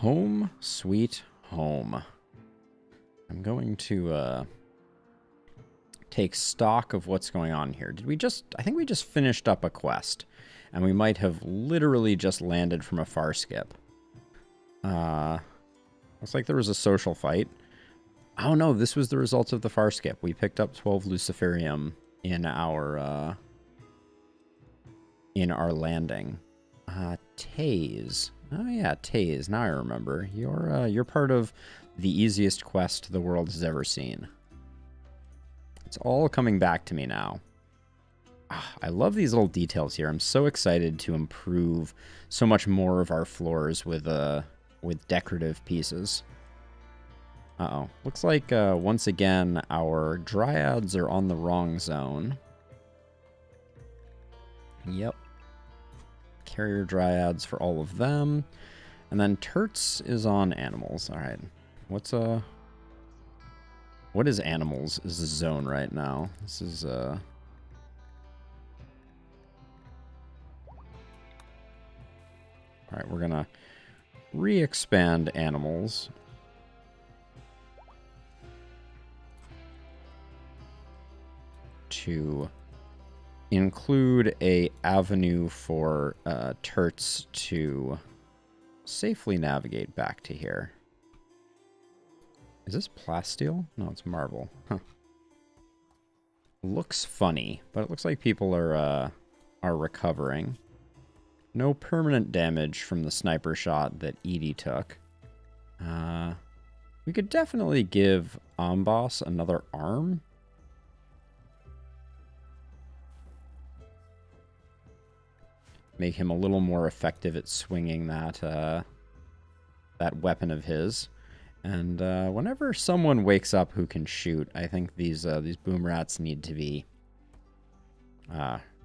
Home sweet home. I'm going to take stock of what's going on here. I think we just finished up a quest. And we might have literally just landed from a far skip. Looks like there was a social fight. Oh no, this was the result of the far skip. We picked up 12 Luciferium in our landing. Tase. Oh yeah, Tase. Now I remember. You're part of the easiest quest the world has ever seen. It's all coming back to me now. I love these little details here. I'm so excited to improve so much more of our floors with decorative pieces. Uh-oh. Looks like, once again, our dryads are on the wrong zone. Yep. Carrier dryads for all of them. And then Turts is on animals. Alright. What is animals is the zone right now? This is, Alright, we're gonna re-expand animals. To include a avenue for Turts to safely navigate back to here. Is this plasteel? No, it's marble. Huh. Looks funny, but it looks like people are recovering. No permanent damage from the sniper shot that Edie took. We could definitely give Amboss another arm. Make him a little more effective at swinging that weapon of his. And whenever someone wakes up who can shoot, I think these boom rats need to be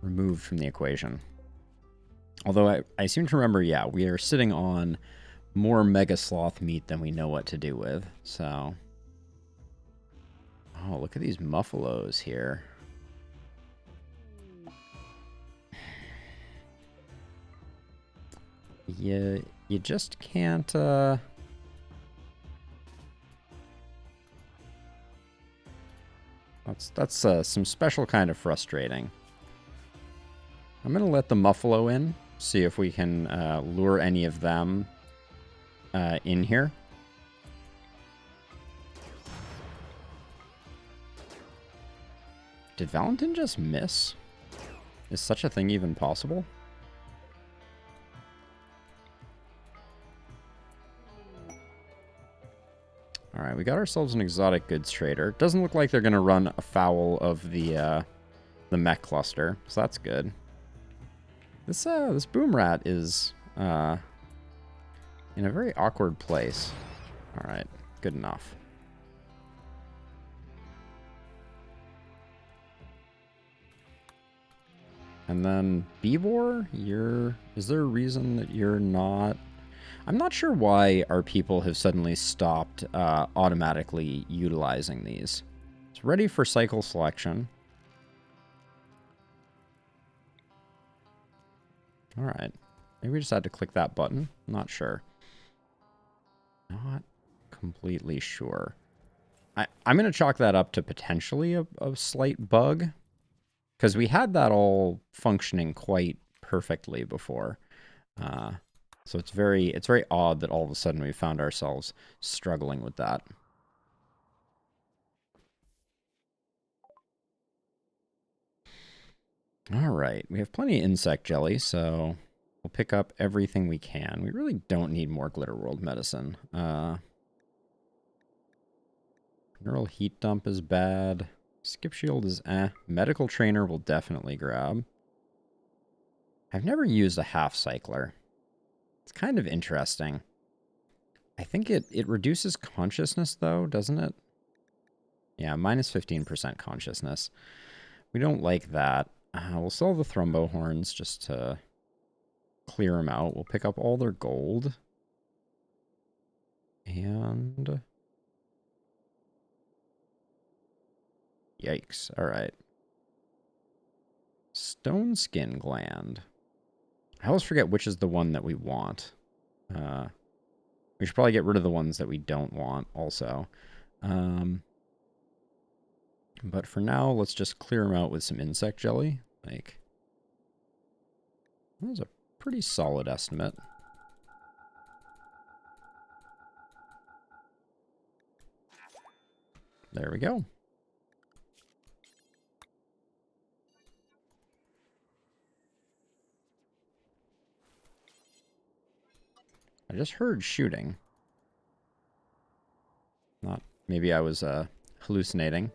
removed from the equation. Although I seem to remember, yeah, we are sitting on more Mega Sloth meat than we know what to do with, so... Oh, look at these muffalos here. You just can't, That's some special kind of frustrating. I'm gonna let the muffalo in. See if we can lure any of them in here. Did Valentin just miss? Is such a thing even possible? Alright, we got ourselves an exotic goods trader. Doesn't look like they're gonna run afoul of the mech cluster, so that's good. This boom rat is in a very awkward place. Alright, good enough. And then Beebor, is there a reason that you're not? I'm not sure why our people have suddenly stopped automatically utilizing these. It's ready for cycle selection. Alright. Maybe we just had to click that button. Not sure. Not completely sure. I'm going to chalk that up to potentially a slight bug. Because we had that all functioning quite perfectly before. So it's very odd that all of a sudden we found ourselves struggling with that. Alright, we have plenty of insect jelly, so we'll pick up everything we can. We really don't need more Glitter World medicine. Neural heat dump is bad. Skip shield is eh. Medical trainer will definitely grab. I've never used a half cycler. It's kind of interesting. I think it reduces consciousness though, doesn't it? Yeah, minus 15% consciousness. We don't like that. We'll sell the Thrumbo horns just to clear them out. We'll pick up all their gold. And... Yikes. Alright. Stone skin gland. I always forget which is the one that we want. We should probably get rid of the ones that we don't want also. But for now, let's just clear them out with some insect jelly. Like, that was a pretty solid estimate. There we go. I just heard shooting. Not, maybe I was hallucinating.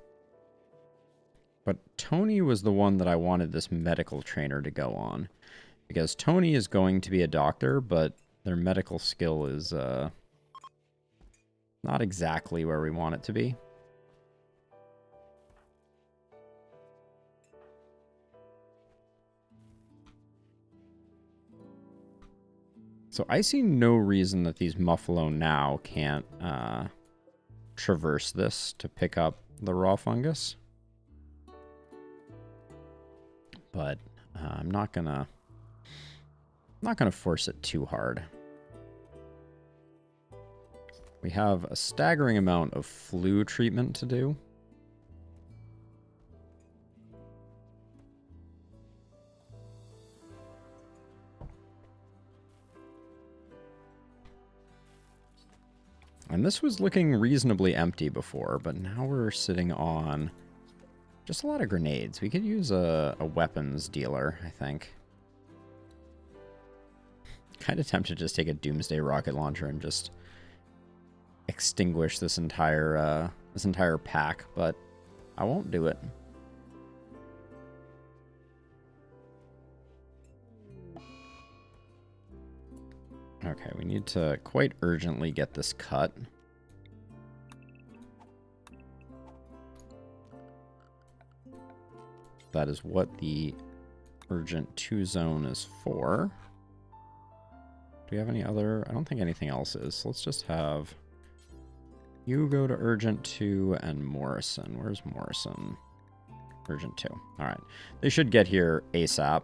But Tony was the one that I wanted this medical trainer to go on. Because Tony is going to be a doctor, but their medical skill is not exactly where we want it to be. So I see no reason that these Muffalo now can't traverse this to pick up the raw fungus. But I'm not gonna force it too hard. We have a staggering amount of flu treatment to do. And this was looking reasonably empty before, but now we're sitting on just a lot of grenades. We could use a weapons dealer, I think. Kind of tempted to just take a Doomsday rocket launcher and just extinguish this entire pack, but I won't do it. Okay, we need to quite urgently get this cut. That is what the urgent 2 zone is for. Do we have any other? I don't think anything else is. So let's just have you go to urgent 2 and Morrison. Where's Morrison? Urgent 2. All right. They should get here ASAP.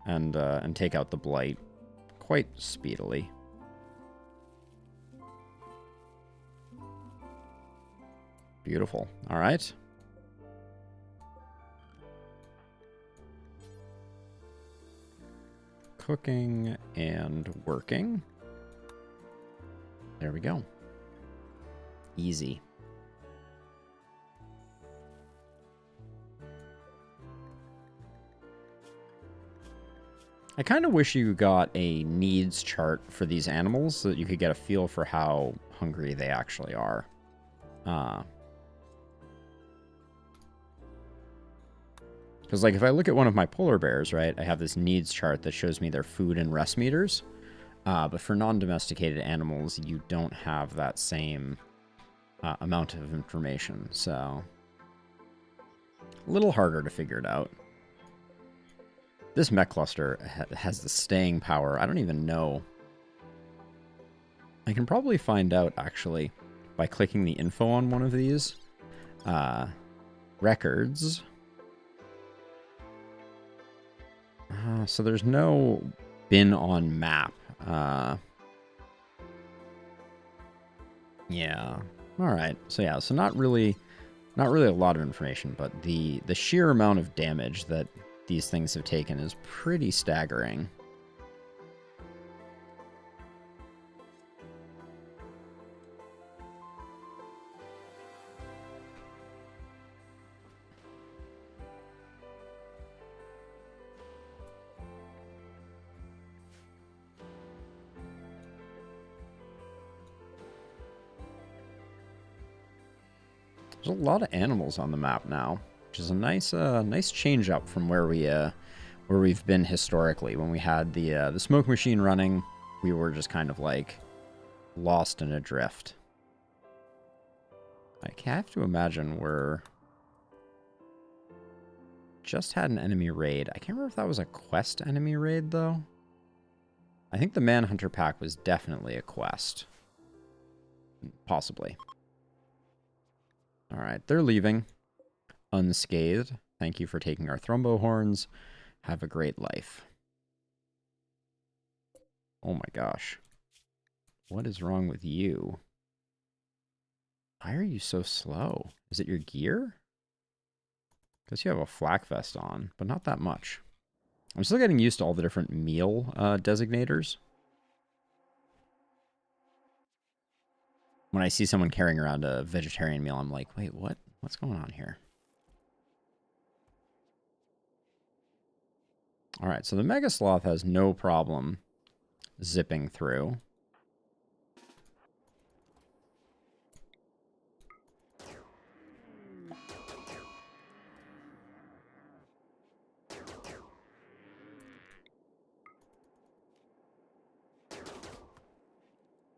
And take out the blight quite speedily. Beautiful. All right. Cooking and working. There we go. Easy. I kind of wish you got a needs chart for these animals so that you could get a feel for how hungry they actually are. Because, like, if I look at one of my polar bears, right, I have this needs chart that shows me their food and rest meters. But for non-domesticated animals, you don't have that same amount of information. So, a little harder to figure it out. This mech cluster has the staying power. I don't even know. I can probably find out, actually, by clicking the info on one of these. Records. So there's no bin on map. Yeah. All right. So yeah. So not really a lot of information, but the sheer amount of damage that these things have taken is pretty staggering. There's a lot of animals on the map now, which is a nice change up from where we've been historically. When we had the smoke machine running, we were just kind of like lost in a drift. I have to imagine we're just had an enemy raid. I can't remember if that was a quest enemy raid though. I think the Manhunter pack was definitely a quest. Possibly. All right, they're leaving unscathed. Thank you for taking our thrombo horns. Have a great life. Oh my gosh. What is wrong with you? Why are you so slow? Is it your gear? Because you have a flak vest on, but not that much. I'm still getting used to all the different meal designators. When I see someone carrying around a vegetarian meal, I'm like, wait, what? What's going on here? All right, so the Mega Sloth has no problem zipping through.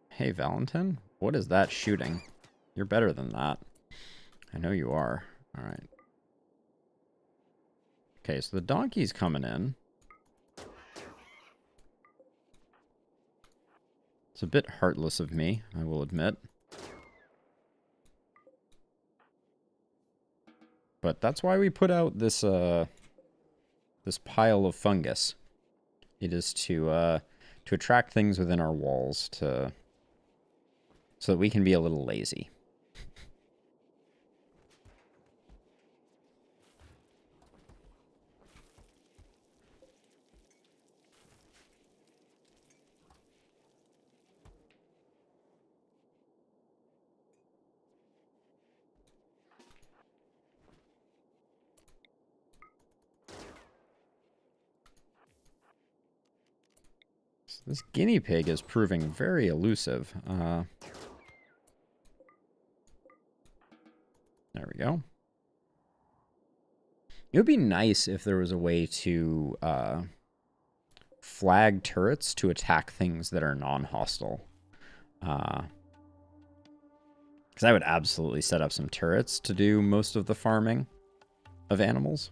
Hey, Valentin, what is that shooting? You're better than that. I know you are. All right. Okay, so the donkey's coming in. It's a bit heartless of me, I will admit. But that's why we put out this this pile of fungus. It is to attract things within our walls so that we can be a little lazy. So this guinea pig is proving very elusive. There we go. It would be nice if there was a way to flag turrets to attack things that are non-hostile. Because I would absolutely set up some turrets to do most of the farming of animals.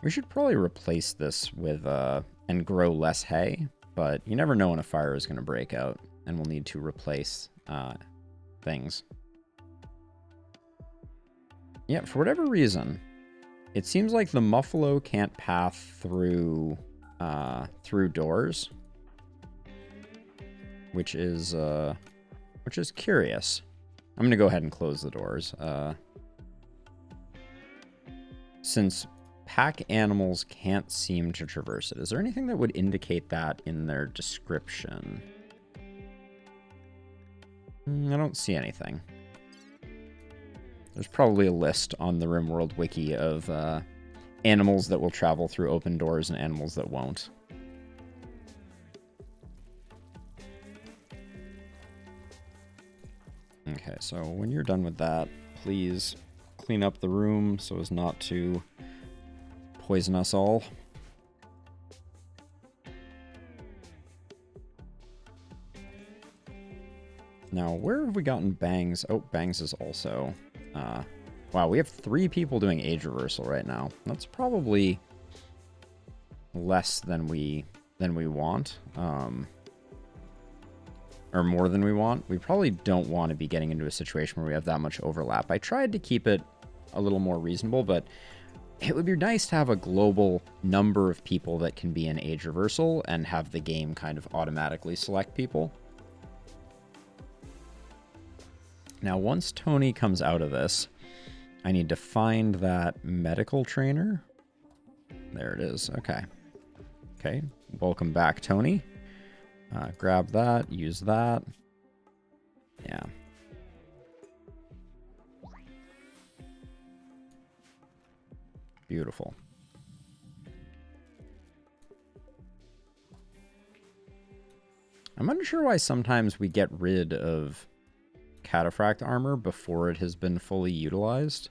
We should probably replace this with and grow less hay, but you never know when a fire is going to break out, and we'll need to replace things. Yeah, for whatever reason, it seems like the Muffalo can't path through doors, which is curious. I'm gonna go ahead and close the doors. Since pack animals can't seem to traverse it, is there anything that would indicate that in their description? I don't see anything. There's probably a list on the RimWorld wiki of animals that will travel through open doors and animals that won't. Okay, so when you're done with that, please clean up the room so as not to poison us all. Now, where have we gotten Bangs? Oh, Bangs is also... wow, we have 3 people doing age reversal right now. That's probably less than we want. Or more than we want. We probably don't want to be getting into a situation where we have that much overlap. I tried to keep it a little more reasonable, but it would be nice to have a global number of people that can be in age reversal and have the game kind of automatically select people. Now, once Tony comes out of this, I need to find that medical trainer. There it is. Okay. Okay. Welcome back, Tony. Grab that. Use that. Yeah. Beautiful. I'm unsure why sometimes we get rid of cataphract armor before it has been fully utilized.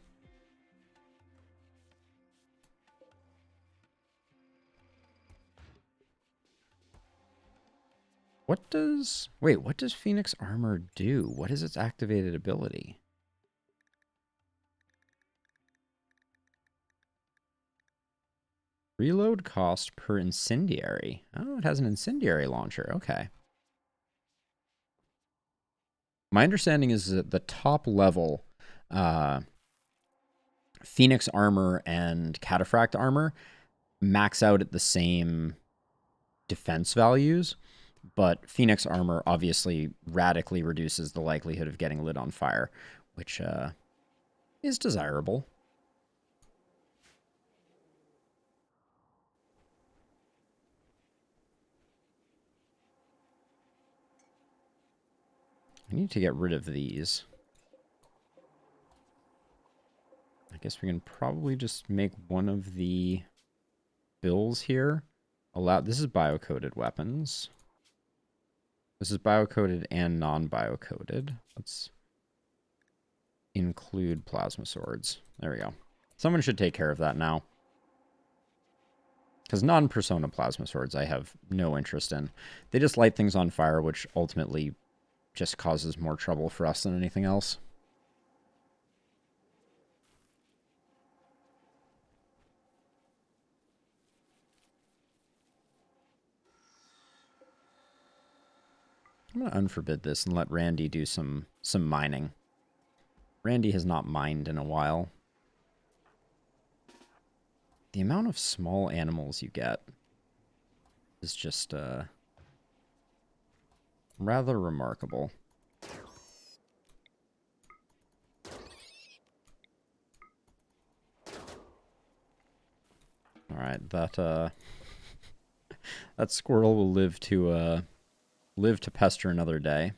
What does... Wait, what does Phoenix armor do? What is its activated ability? Reload cost per incendiary. Oh, it has an incendiary launcher. Okay. My understanding is that the top level Phoenix armor and Cataphract armor max out at the same defense values, but Phoenix armor obviously radically reduces the likelihood of getting lit on fire, which is desirable. I need to get rid of these. I guess we can probably just make one of the bills here. This is bio-coded weapons. This is bio-coded and non-bio-coded. Let's include plasma swords. There we go. Someone should take care of that now. Because non-persona plasma swords I have no interest in. They just light things on fire, which ultimately just causes more trouble for us than anything else. I'm going to unforbid this and let Randy do some mining. Randy has not mined in a while. The amount of small animals you get is just rather remarkable. All right, that that squirrel will live to pester another day.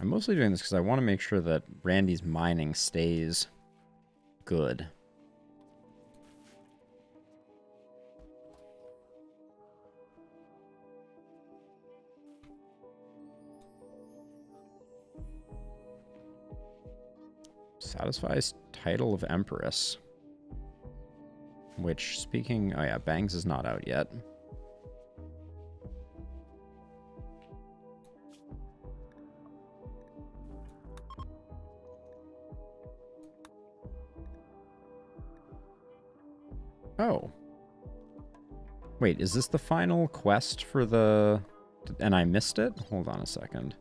I'm mostly doing this because I want to make sure that Randy's mining stays good. Satisfies title of Empress. Which, speaking... Oh yeah, Bangs is not out yet. Oh. Wait, is this the final quest for the... And I missed it? Hold on a second.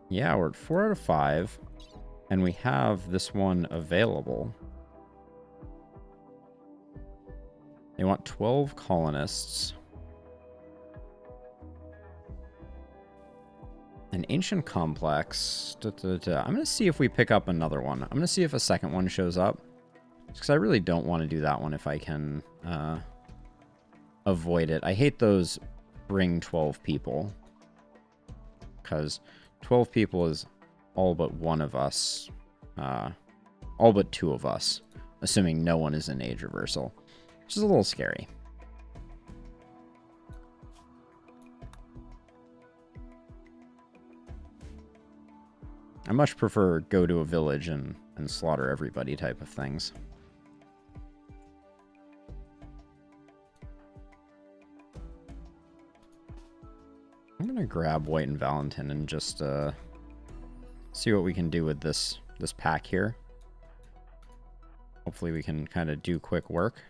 Yeah, we're at 4 out of 5. And we have this one available. They want 12 colonists. An ancient complex. I'm going to see if we pick up another one. I'm going to see if a second one shows up. Because I really don't want to do that one if I can avoid it. I hate those bring 12 people. Because 12 people is all but one of us. All but 2 of us. Assuming no one is in age reversal. Which is a little scary. I much prefer go to a village and slaughter everybody type of things. I'm gonna grab White and Valentin and just see what we can do with this pack here. Hopefully we can kind of do quick work.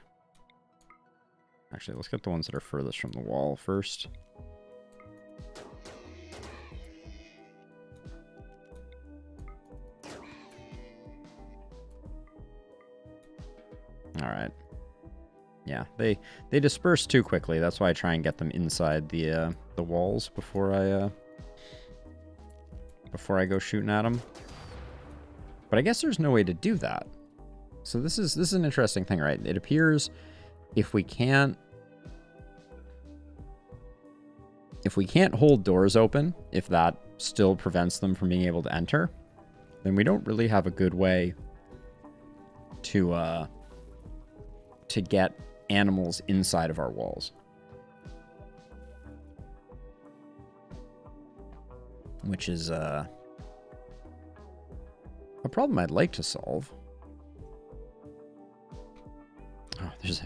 Actually, let's get the ones that are furthest from the wall first. All right. Yeah, they disperse too quickly. That's why I try and get them inside the walls before I go shooting at them. But I guess there's no way to do that. So this is an interesting thing, right? It appears if we can't hold doors open, if that still prevents them from being able to enter, then we don't really have a good way to get animals inside of our walls. Which is a problem I'd like to solve. Oh, there's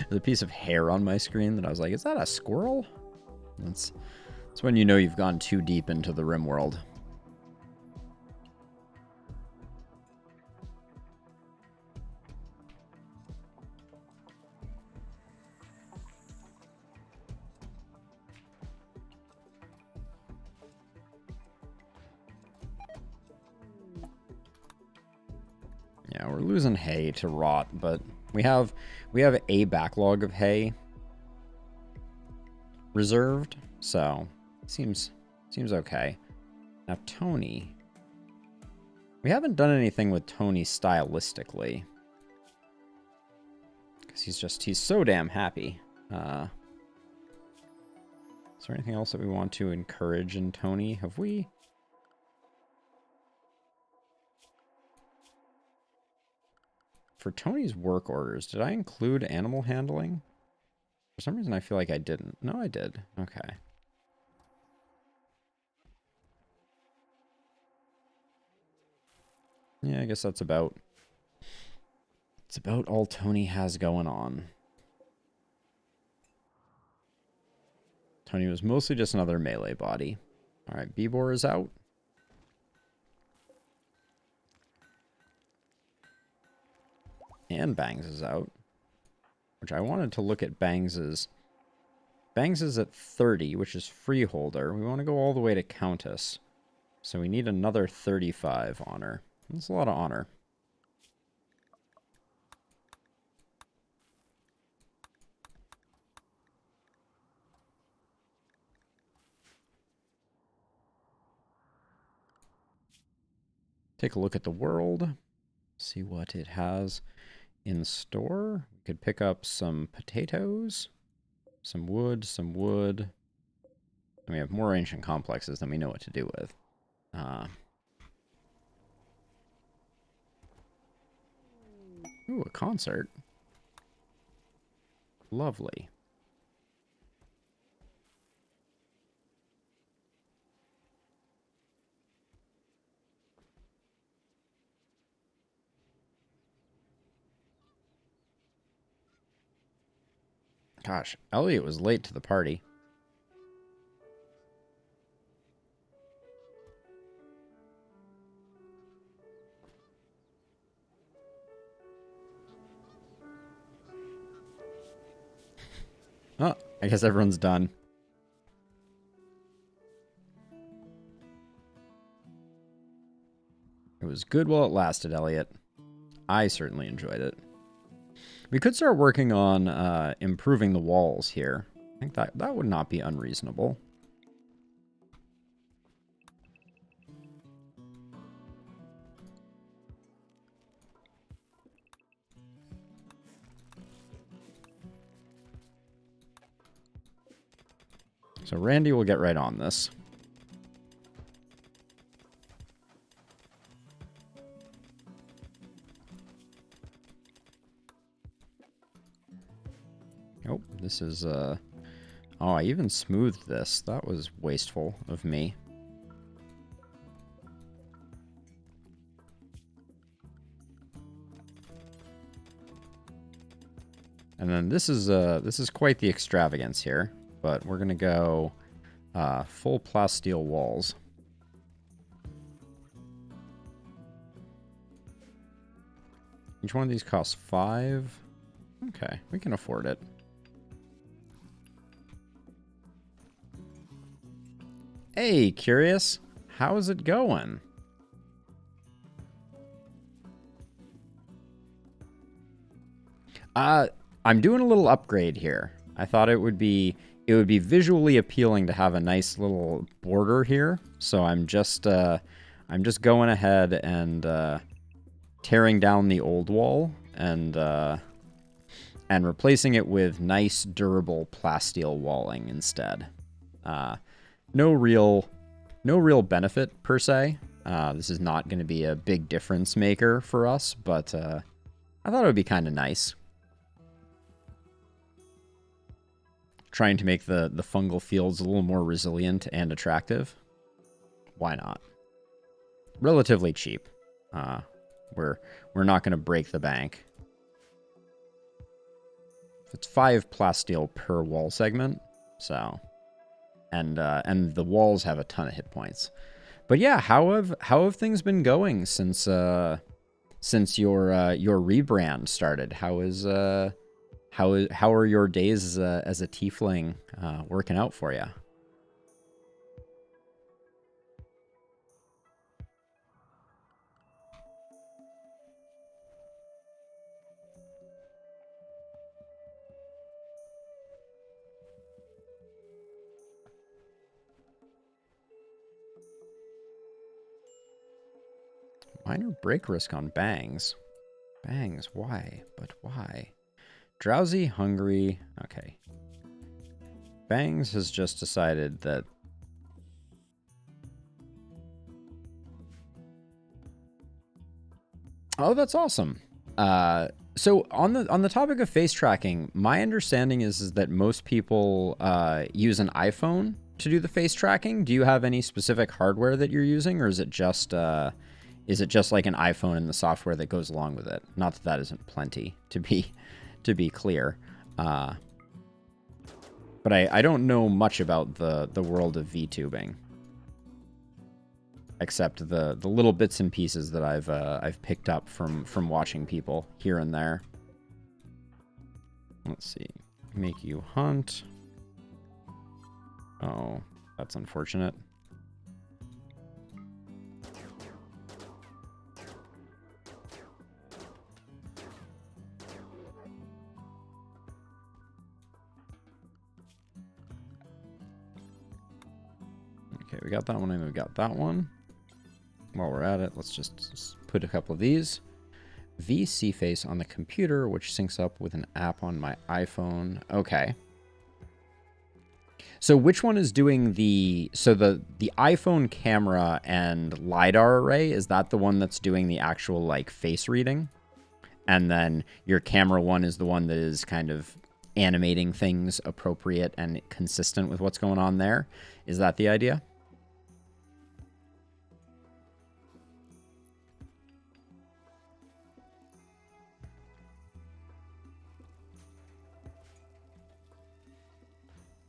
a piece of hair on my screen that I was like, is that a squirrel? That's when you know you've gone too deep into the RimWorld. Yeah, we're losing hay to rot, but we have a backlog of hay reserved, so seems okay. Now Tony, we haven't done anything with Tony stylistically because he's so damn happy. Is there anything else that we want to encourage in Tony? Have we? For Tony's work orders, did I include animal handling? For some reason, I feel like I didn't. No, I did. Okay. Yeah, I guess that's about... It's about all Tony has going on. Tony was mostly just another melee body. Alright, Bebor is out. And Bangs is out. Which I wanted to look at Bangs's... Bangs is at 30, which is Freeholder. We want to go all the way to Countess. So we need another 35 honor. That's a lot of honor. Take a look at the world. See what it has in store. We could pick up some potatoes. Some wood, some wood. And we have more ancient complexes than we know what to do with. Ooh, a concert. Lovely. Gosh, Elliot was late to the party. Oh, I guess everyone's done. It was good while it lasted, Elliot. I certainly enjoyed it. We could start working on improving the walls here. I think that would not be unreasonable. So Randy will get right on this. Oh, this is, oh, I even smoothed this. That was wasteful of me. And then this is quite the extravagance here, but we're gonna go full plasteel walls. Each one of these costs 5. Okay, we can afford it. Hey, Curious, how's it going? I'm doing a little upgrade here. I thought it would be visually appealing to have a nice little border here. So I'm just going ahead and tearing down the old wall and replacing it with nice durable plasteel walling instead. No real benefit per se. This is not going to be a big difference maker for us, but I thought it would be kind of nice. Trying to make the fungal fields a little more resilient and attractive. Why not? Relatively cheap. We're not going to break the bank. It's 5 plasteel per wall segment, so and the walls have a ton of hit points. But yeah, how have things been going since your rebrand started? How are your days as a tiefling working out for you? Minor break risk on bangs. Bangs, why? But why? Drowsy, hungry. Okay. Bangs has just decided that... Oh, that's awesome. So on the topic of face tracking, my understanding is that most people use an iPhone to do the face tracking. Do you have any specific hardware that you're using, or is it just like an iPhone and the software that goes along with it? Not that that isn't plenty, to be clear. But I don't know much about the world of VTubing, except the little bits and pieces that I've picked up from watching people here and there. Let's see. Make you hunt. Oh, that's unfortunate. Okay, we got that one and we got that one. While we're at it, let's just put a couple of these. VC face on the computer, which syncs up with an app on my iPhone. Okay. So which one is doing the iPhone camera and LiDAR array? Is that the one that's doing the actual like face reading? And then your camera one is the one that is kind of animating things appropriate and consistent with what's going on there. Is that the idea?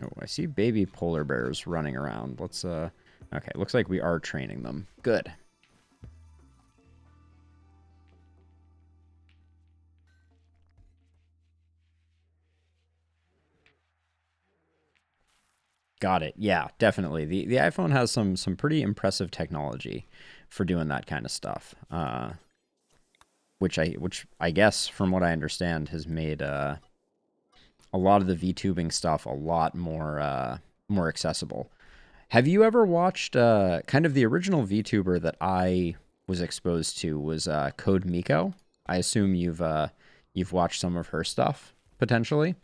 Oh, I see baby polar bears running around. Let's, okay, looks like we are training them. Good. Got it. Yeah, definitely. The iPhone has some pretty impressive technology for doing that kind of stuff. Which I guess, from what I understand, has made a lot of the VTubing stuff a lot more more accessible. Have you ever watched kind of the original VTuber that I was exposed to was Code Miko? I assume you've watched some of her stuff potentially.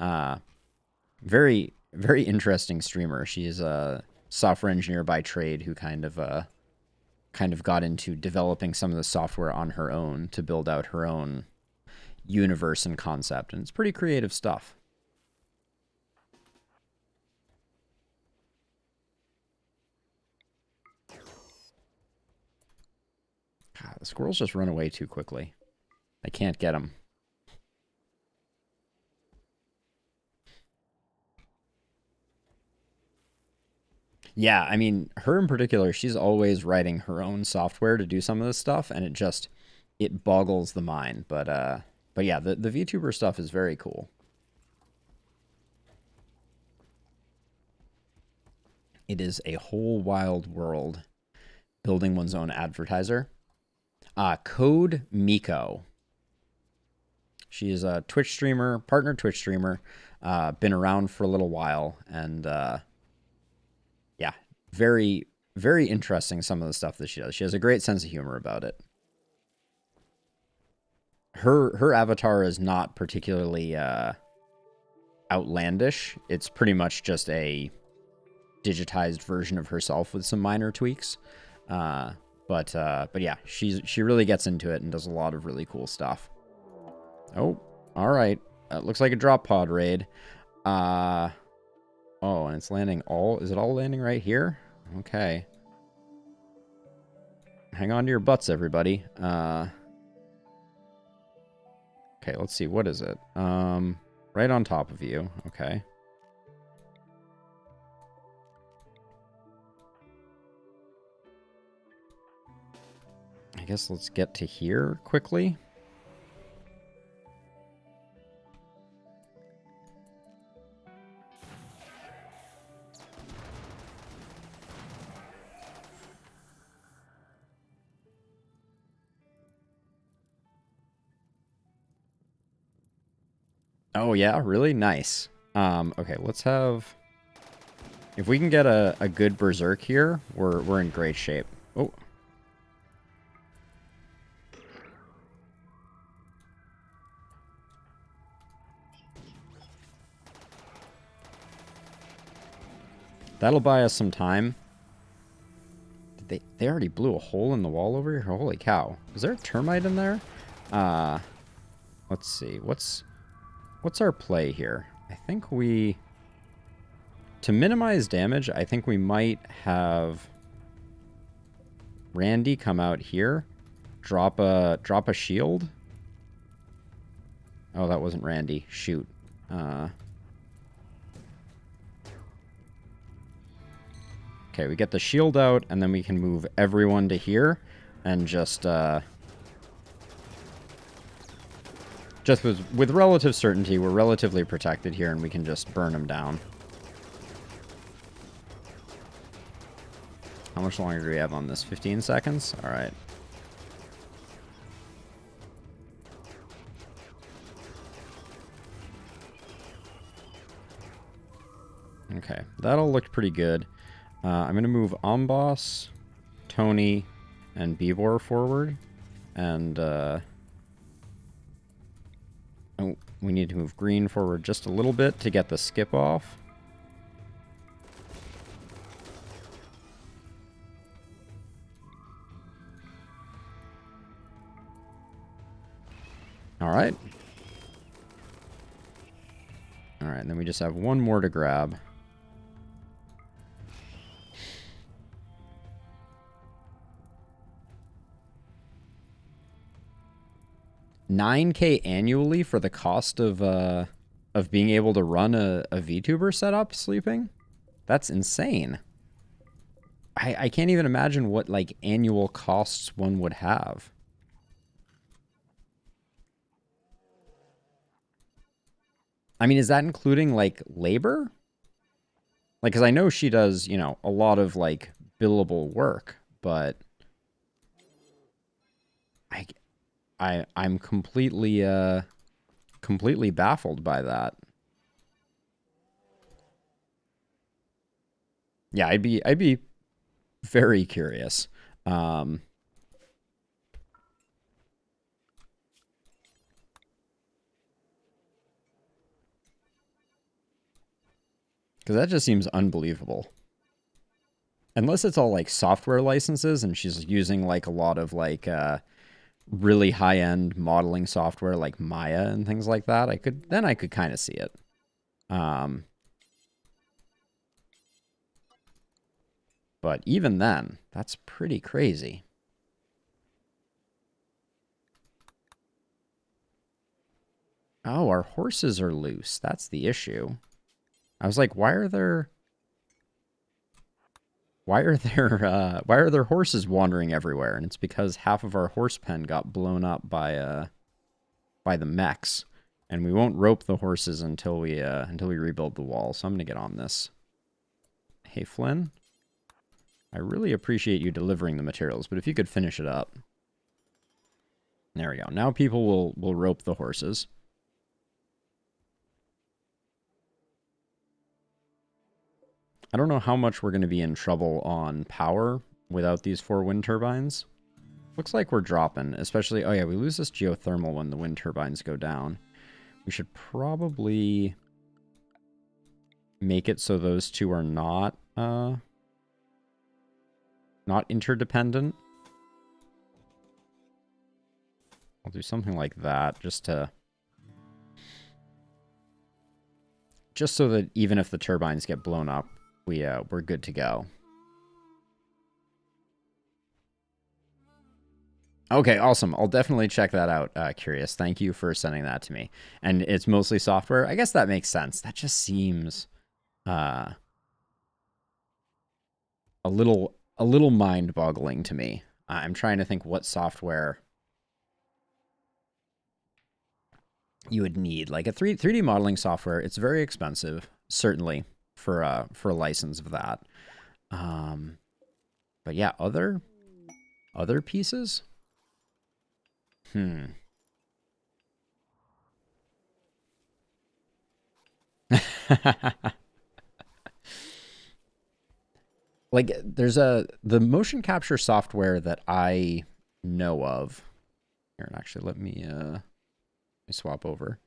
Very very interesting streamer. She is a software engineer by trade who kind of got into developing some of the software on her own to build out her own universe and concept, and it's pretty creative stuff. God, the squirrels just run away too quickly. I can't get them. Yeah, I mean, her in particular, she's always writing her own software to do some of this stuff, and it boggles the mind. But yeah, the VTuber stuff is very cool. It is a whole wild world building one's own advertiser. Code Miko. She is a Twitch streamer, partner Twitch streamer, been around for a little while, and yeah, very, very interesting some of the stuff that she does. She has a great sense of humor about it. Her avatar is not particularly outlandish. It's pretty much just a digitized version of herself with some minor tweaks. But yeah, she really gets into it and does a lot of really cool stuff. Oh, all right. Looks like a drop pod raid. Oh, and it's landing all... Is it all landing right here? Okay. Hang on to your butts, everybody. Okay, let's see. What is it? Right on top of you. Okay. I guess let's get to here quickly. Oh, yeah? Really? Nice. Okay, let's have... If we can get a good berserk here, we're in great shape. Oh. That'll buy us some time. They already blew a hole in the wall over here? Holy cow. Is there a termite in there? Let's see. What's our play here? I think we... To minimize damage, I think we might have Randy come out here. Drop a shield. Oh, that wasn't Randy. Shoot. Okay, we get the shield out, and then we can move everyone to here, and just with relative certainty, we're relatively protected here, and we can just burn them down. How much longer do we have on this? 15 seconds? All right. Okay, that all looked pretty good. I'm going to move Amboss, Tony, and Bivor forward. And oh, we need to move Green forward just a little bit to get the skip off. All right. All right, and then we just have one more to grab. $9K annually for the cost of being able to run a VTuber setup sleeping? That's insane. I can't even imagine what like annual costs one would have. I mean, is that including like labor? Like, because I know she does, you know, a lot of like billable work, but I'm completely completely baffled by that. Yeah, I'd be very curious. Because that just seems unbelievable. Unless it's all like software licenses and she's using like a lot of like really high-end modeling software like Maya and things like that, I could kind of see it. But even then, that's pretty crazy. Oh, our horses are loose. That's the issue. I was like, why are there horses wandering everywhere? And it's because half of our horse pen got blown up by the mechs, and we won't rope the horses until we rebuild the wall. So I'm gonna get on this. Hey Flynn, I really appreciate you delivering the materials, but if you could finish it up. There we go. Now people will rope the horses. I don't know how much we're going to be in trouble on power without these 4 wind turbines. Looks like we're dropping, especially... Oh yeah, we lose this geothermal when the wind turbines go down. We should probably make it so those two are not interdependent. I'll do something like that just so that even if the turbines get blown up, we're good to go. Okay, awesome. I'll definitely check that out. Curious. Thank you for sending that to me. And it's mostly software. I guess that makes sense. That just seems a little mind-boggling to me. I'm trying to think what software you would need. Like a 3D modeling software, it's very expensive, certainly for a license of that. But yeah, other pieces? Like there's the motion capture software that I know of. Here, actually let me swap over.